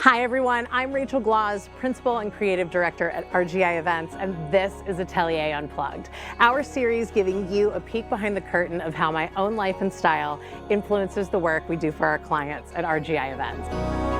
Hi everyone, I'm Rachel Glaus, Principal and Creative Director at RGI Events, and this is Atelier Unplugged, our series giving you a peek behind the curtain of how my own life and style influences the work we do for our clients at RGI Events.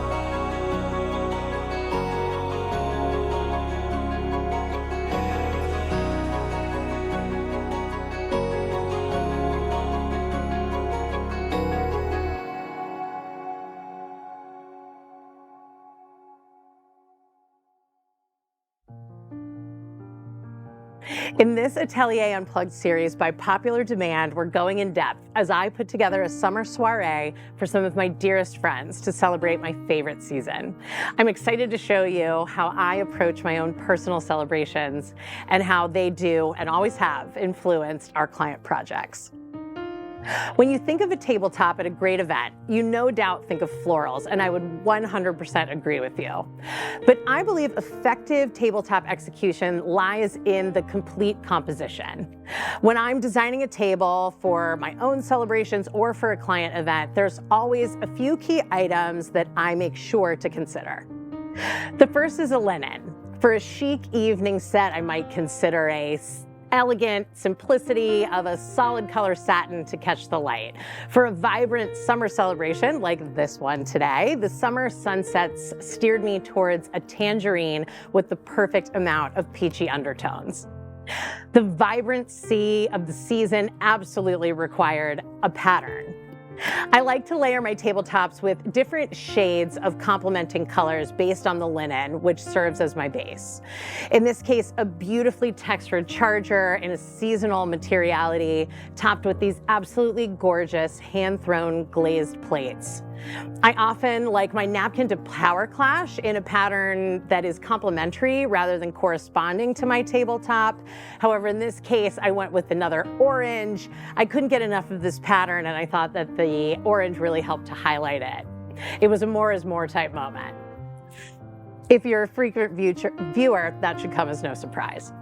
In this Atelier Unplugged series, by popular demand, we're going in depth as I put together a summer soiree for some of my dearest friends to celebrate my favorite season. I'm excited to show you how I approach my own personal celebrations and how they do and always have influenced our client projects. When you think of a tabletop at a great event, you no doubt think of florals, and I would 100% agree with you. But I believe effective tabletop execution lies in the complete composition. When I'm designing a table for my own celebrations or for a client event, there's always a few key items that I make sure to consider. The first is a linen. For a chic evening set, I might consider a elegant simplicity of a solid color satin to catch the light. For a vibrant summer celebration like this one today, the summer sunsets steered me towards a tangerine with the perfect amount of peachy undertones. The vibrancy of the season absolutely required a pattern. I like to layer my tabletops with different shades of complementing colors based on the linen, which serves as my base. In this case, a beautifully textured charger in a seasonal materiality, topped with these absolutely gorgeous hand-thrown glazed plates. I often like my napkin to power clash in a pattern that is complementary rather than corresponding to my tabletop. However, in this case, I went with another orange. I couldn't get enough of this pattern, and I thought that the orange really helped to highlight it. It was a more is more type moment. If you're a frequent viewer, that should come as no surprise.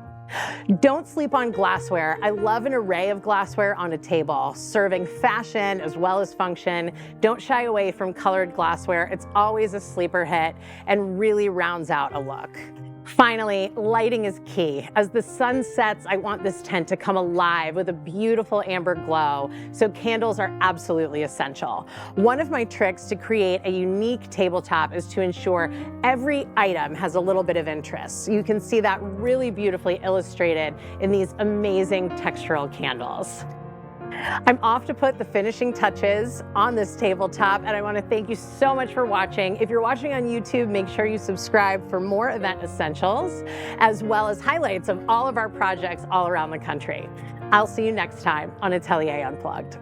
Don't sleep on glassware. I love an array of glassware on a table, serving fashion as well as function. Don't shy away from colored glassware. It's always a sleeper hit and really rounds out a look. Finally, lighting is key. As the sun sets, I want this tent to come alive with a beautiful amber glow, so candles are absolutely essential. One of my tricks to create a unique tabletop is to ensure every item has a little bit of interest. You can see that really beautifully illustrated in these amazing textural candles. I'm off to put the finishing touches on this tabletop, and I want to thank you so much for watching. If you're watching on YouTube, make sure you subscribe for more event essentials, as well as highlights of all of our projects all around the country. I'll see you next time on Atelier Unplugged.